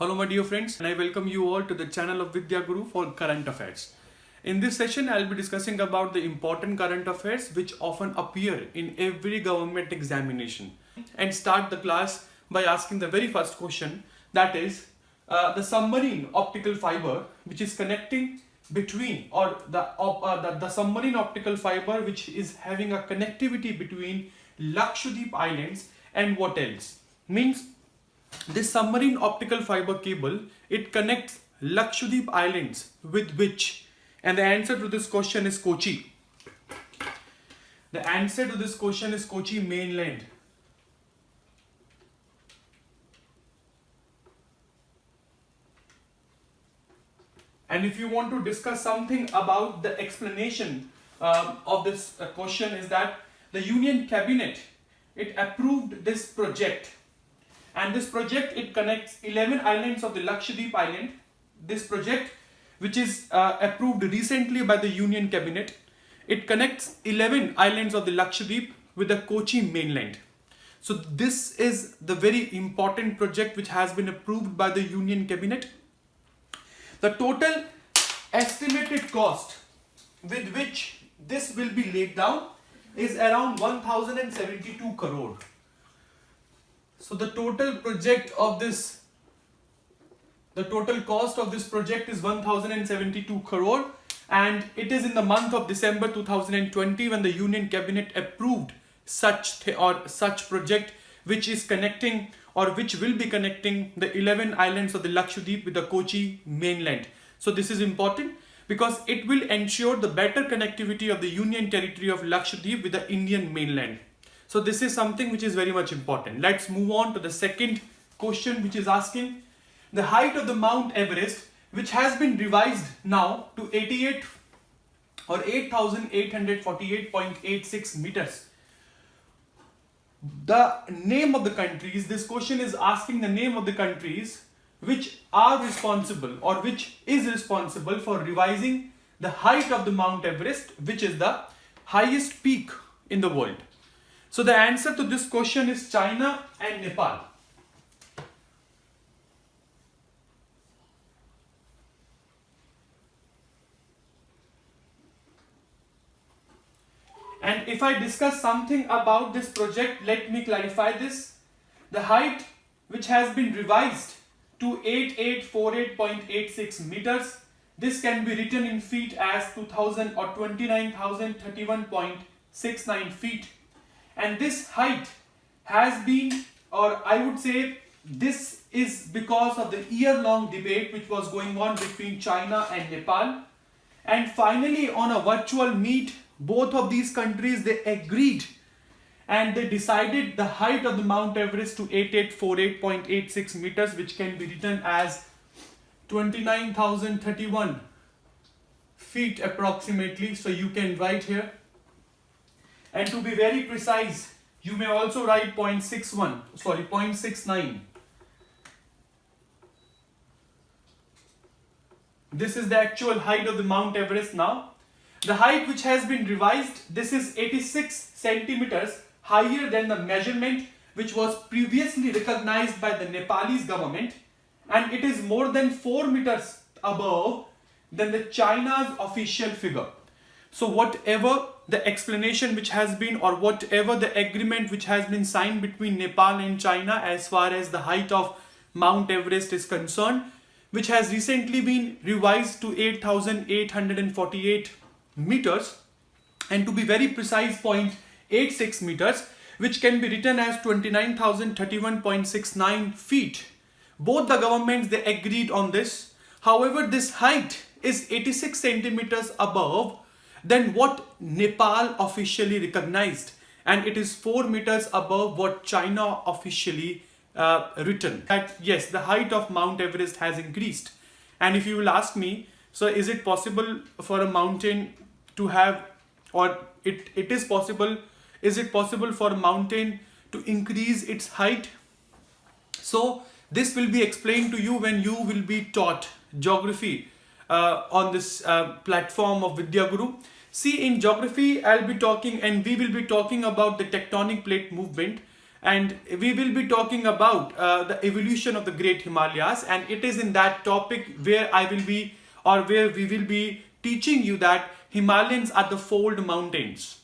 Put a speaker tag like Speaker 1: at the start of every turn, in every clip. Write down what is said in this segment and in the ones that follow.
Speaker 1: Hello my dear friends, and I welcome you all to the channel of Vidya Guru for current affairs. In this session, I'll be discussing about the important current affairs which often appear in every government examination. And start the class by asking the very first question, that is the submarine optical fiber which is connecting between, or the submarine optical fiber which is having a connectivity between Lakshadweep Islands and what else? Means this submarine optical fiber cable, it connects Lakshadweep Islands with which? And the answer to this question is Kochi. The answer to this question is Kochi mainland. And if you want to discuss something about the explanation of this question, is that the Union Cabinet, it approved this project. And this project, it connects 11 islands of the Lakshadweep Island. This project, which is approved recently by the Union Cabinet, it connects 11 islands of the Lakshadweep with the Kochi mainland. So this is the very important project which has been approved by the Union Cabinet. The total estimated cost with which this will be laid down is around 1072 crore. So the total cost of this project is 1072 crore, and it is in the month of December 2020 when the Union Cabinet approved such project which is connecting, or which will be connecting, the 11 islands of the Lakshadweep with the Kochi mainland. So this is important because it will ensure the better connectivity of the Union territory of Lakshadweep with the Indian mainland. So this is something which is very much important. Let's move on to the second question, which is asking the height of the Mount Everest, which has been revised now to 8,848.86 meters. The name of the countries, this question is asking the name of the countries which are responsible, or which is responsible for revising the height of the Mount Everest, which is the highest peak in the world. So the answer to this question is China and Nepal. And if I discuss something about this project, let me clarify this. The height which has been revised to 8848.86 meters, this can be written in feet as 2000 or 29,031.69 feet. And this height has been, or I would say this is because of the year-long debate which was going on between China and Nepal. And finally, on a virtual meet, both of these countries, they agreed and they decided the height of the Mount Everest to 8848.86 meters, which can be written as 29,031 feet approximately. So you can write here. And to be very precise, you may also write 0.69. This is the actual height of the Mount Everest now. The height which has been revised, this is 86 centimeters higher than the measurement which was previously recognized by the Nepalese government, and it is more than 4 meters above than the China's official figure. So whatever the explanation which has been, or whatever the agreement which has been signed between Nepal and China as far as the height of Mount Everest is concerned, which has recently been revised to 8,848 meters, and to be very precise 0.86 meters, which can be written as 29,031.69 feet. Both the governments, they agreed on this. However, this height is 86 centimeters above than what Nepal officially recognized, and it is 4 meters above what China officially written. That yes, the height of Mount Everest has increased. And if you will ask me, so is it possible for a mountain to have, or it is possible, is it possible for a mountain to increase its height? So this will be explained to you when you will be taught geography on this platform of Vidya Guru. See, in geography, I'll be talking, and we will be talking about the tectonic plate movement, and we will be talking about the evolution of the Great Himalayas, and it is in that topic where where we will be teaching you that Himalayas are the fold mountains.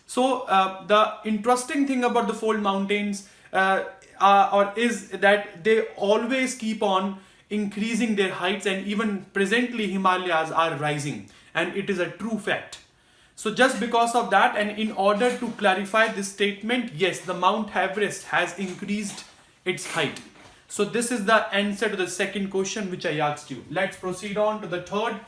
Speaker 1: So the interesting thing about the fold mountains is that they always keep on increasing their heights, and even presently Himalayas are rising, and it is a true fact. So just because of that, and in order to clarify this statement, yes, the Mount Everest has increased its height. So this is the answer to the second question which I asked you. Let's proceed on to the third.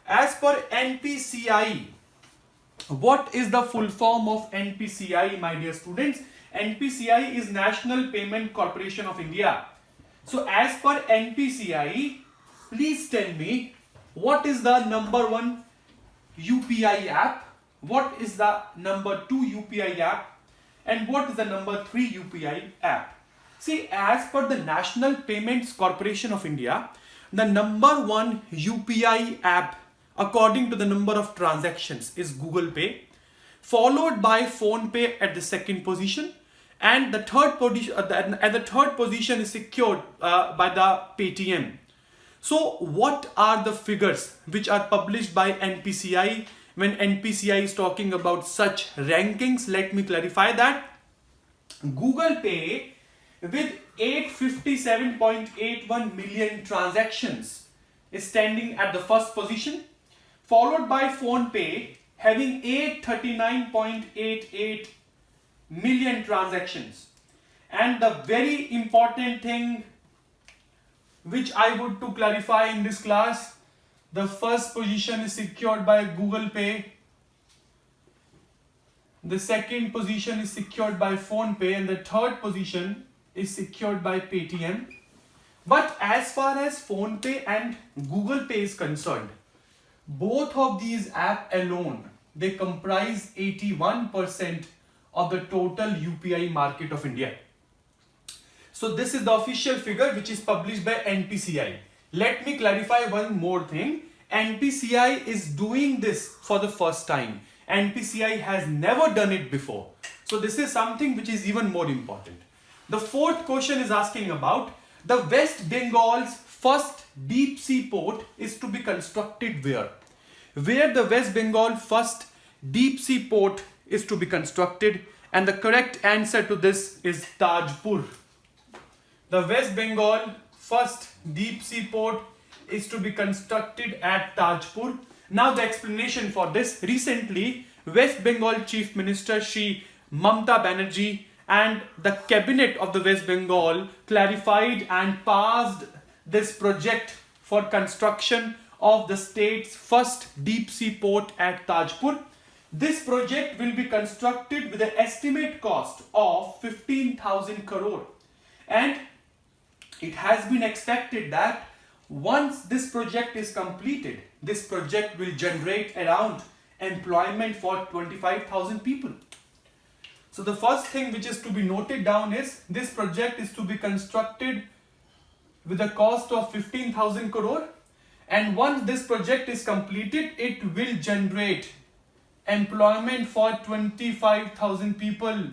Speaker 1: As per NPCI, what is the full form of NPCI, my dear students? NPCI is National Payment Corporation of India. So as per NPCI, please tell me what is the number 1 UPI app, what is the number 2 UPI app, and what is the number 3 UPI app. See, as per the National Payments Corporation of India, the number 1 UPI app according to the number of transactions is Google Pay, followed by Phone Pay at the second position, and the third position is secured by the Paytm. So what are the figures which are published by NPCI when NPCI is talking about such rankings? Let me clarify that. Google Pay with 857.81 million transactions is standing at the first position, followed by Phone Pay having 839.88 million transactions. And the very important thing which I would to clarify in this class, the first position is secured by Google Pay, the second position is secured by Phone Pay, and the third position is secured by Paytm. But as far as Phone Pay and Google Pay is concerned, both of these apps alone, they comprise 81% of the total UPI market of India. So this is the official figure which is published by NPCI. Let me clarify one more thing. NPCI is doing this for the first time. NPCI has never done it before. So this is something which is even more important. The fourth question is asking about the West Bengal's first deep sea port is to be constructed where? Where the West Bengal first deep sea port is to be constructed, and the correct answer to this is Tajpur. The West Bengal first deep sea port is to be constructed at Tajpur. Now the explanation for this: recently West Bengal Chief Minister Shri Mamta Banerjee and the cabinet of the West Bengal clarified and passed this project for construction of the state's first deep sea port at Tajpur. This project will be constructed with an estimate cost of 15,000 crore, and it has been expected that once this project is completed, this project will generate around employment for 25,000 people. So the first thing which is to be noted down is this project is to be constructed with a cost of 15,000 crore, and once this project is completed, it will generate employment for 25,000 people.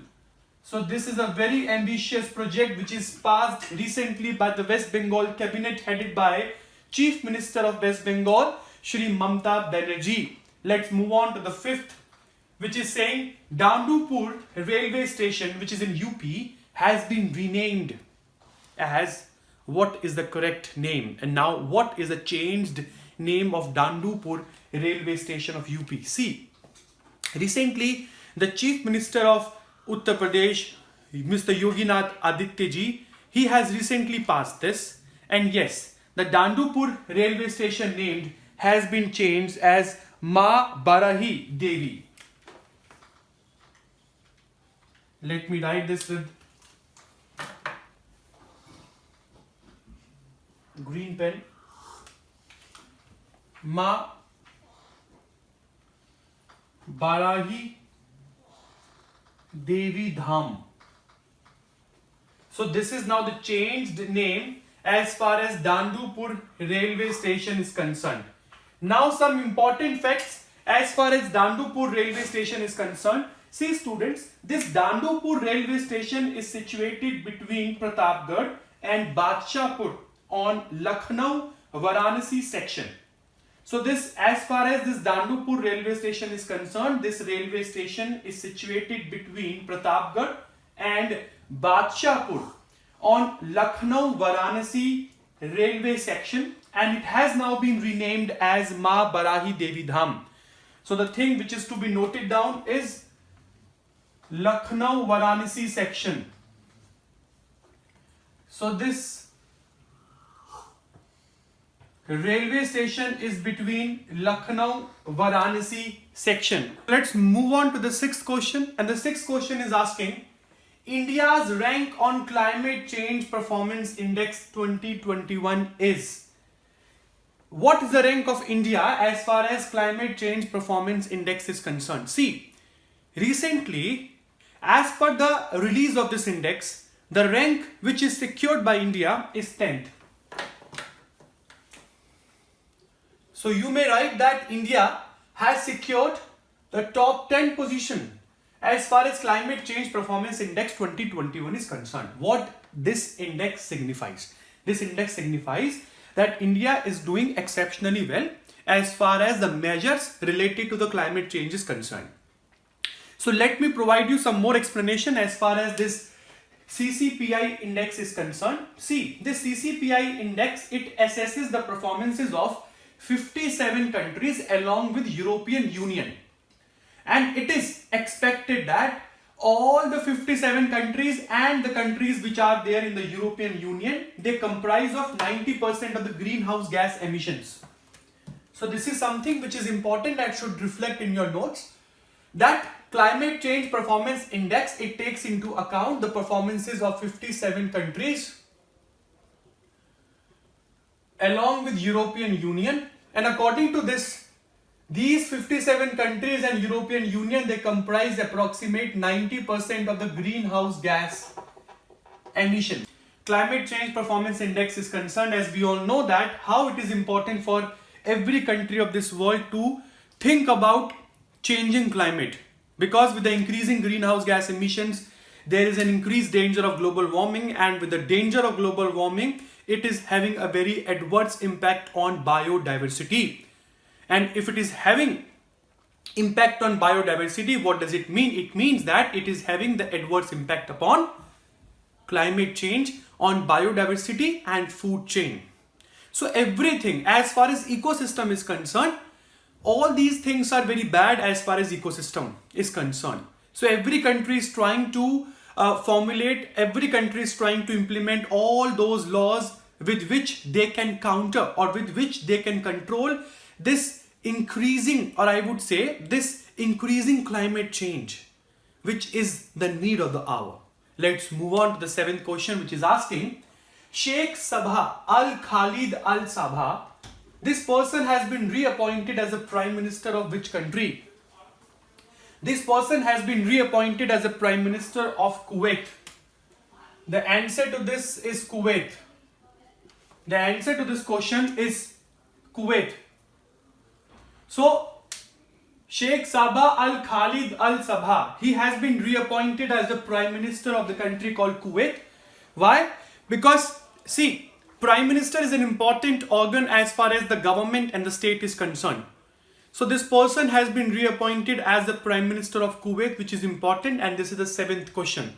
Speaker 1: So this is a very ambitious project which is passed recently by the West Bengal cabinet headed by Chief Minister of West Bengal, Shri Mamta Banerjee. Let's move on to the fifth, which is saying Dandupur railway station, which is in UP, has been renamed as, what is the correct name? And now what is the changed name of Dandupur railway station of UP? See, recently the Chief Minister of Uttar Pradesh, Mr. Yoginath Aditya ji, he has recently passed this, and yes, the Dandupur railway station named has been changed as Ma Barahi Devi. Let me write this with green pen. Ma Barahi Devi Dham. So this is now the changed name as far as Dandupur railway station is concerned. Now some important facts as far as Dandupur railway station is concerned. See students, this Dandopur railway station is situated between Pratapgarh and Badshahpur on Lucknow Varanasi section. So this, as far as this Dandopur railway station is concerned, this railway station is situated between Pratapgarh and Badshahpur on Lucknow Varanasi railway section, and it has now been renamed as Ma Barahi Devi Dham. So the thing which is to be noted down is Lucknow Varanasi section. So this railway station is between Lucknow Varanasi section. Let's move on to the sixth question, and the sixth question is asking India's rank on Climate Change Performance Index 2021 is. What is the rank of India as far as Climate Change Performance Index is concerned? See, recently, as per the release of this index, the rank which is secured by India is 10th. So you may write that India has secured the top 10 position as far as Climate Change Performance Index 2021 is concerned. What this index signifies? This index signifies that India is doing exceptionally well as far as the measures related to the climate change is concerned. So let me provide you some more explanation as far as this CCPI index is concerned. See, this CCPI index, it assesses the performances of 57 countries along with European Union. And it is expected that all the 57 countries and the countries which are there in the European Union, they comprise of 90% of the greenhouse gas emissions. So this is something which is important and should reflect in your notes, that Climate Change Performance Index, it takes into account the performances of 57 countries along with European Union, and according to this, these 57 countries and European Union, they comprise approximate 90% of the greenhouse gas emission. Climate Change Performance Index is concerned, as we all know that how it is important for every country of this world to think about changing climate, because with the increasing greenhouse gas emissions, there is an increased danger of global warming, and with the danger of global warming, it is having a very adverse impact on biodiversity. And if it is having impact on biodiversity, what does it mean? It means that it is having the adverse impact upon climate change on biodiversity and food chain. So everything as far as ecosystem is concerned, all these things are very bad as far as ecosystem is concerned. So every country is trying to every country is trying to implement all those laws with which they can counter or with which they can control this increasing, or I would say this increasing climate change, which is the need of the hour. Let's move on to the seventh question, which is asking Sheikh Sabha Al Khalid Al Sabha. This person has been reappointed as a Prime Minister of which country? This person has been reappointed as a Prime Minister of Kuwait. The answer to this is Kuwait. The answer to this question is Kuwait. So, Sheikh Sabah Al Khalid Al Sabha, he has been reappointed as the Prime Minister of the country called Kuwait. Why? Because, see, Prime Minister is an important organ as far as the government and the state is concerned. So this person has been reappointed as the Prime Minister of Kuwait, which is important, and this is the seventh question.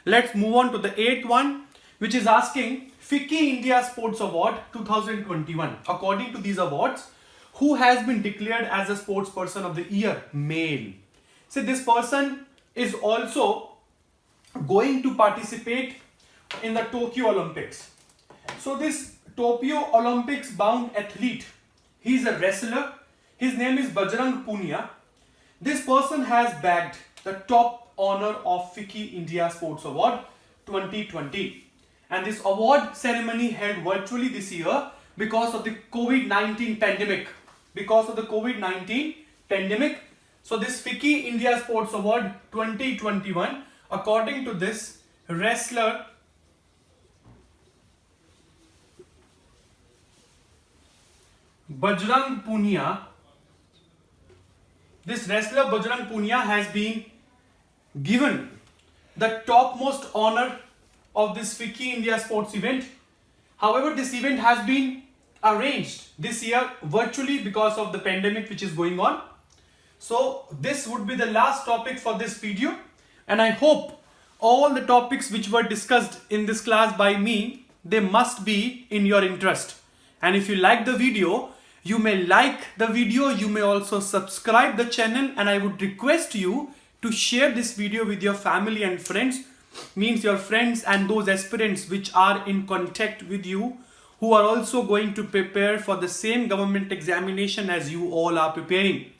Speaker 1: Let's move on to the eighth one, which is asking FICCI India Sports Award 2021. According to these awards, who has been declared as a sports person of the year? Male. So this person is also going to participate in the Tokyo Olympics. So this Tokyo Olympics bound athlete, he is a wrestler. His name is Bajrang Punia. This person has bagged the top honor of FICCI India Sports Award 2020. And this award ceremony held virtually this year because of the COVID-19 pandemic. So this FICCI India Sports Award 2021, according to this wrestler Bajrang Punia, this wrestler Bajrang Punia has been given the topmost honor of this FICCI India sports event. However, this event has been arranged this year virtually because of the pandemic which is going on. So this would be the last topic for this video, and I hope all the topics which were discussed in this class by me, they must be in your interest. And if you like the video, you may like the video, you may also subscribe the channel, and I would request you to share this video with your family and friends, means your friends and those aspirants which are in contact with you, who are also going to prepare for the same government examination as you all are preparing.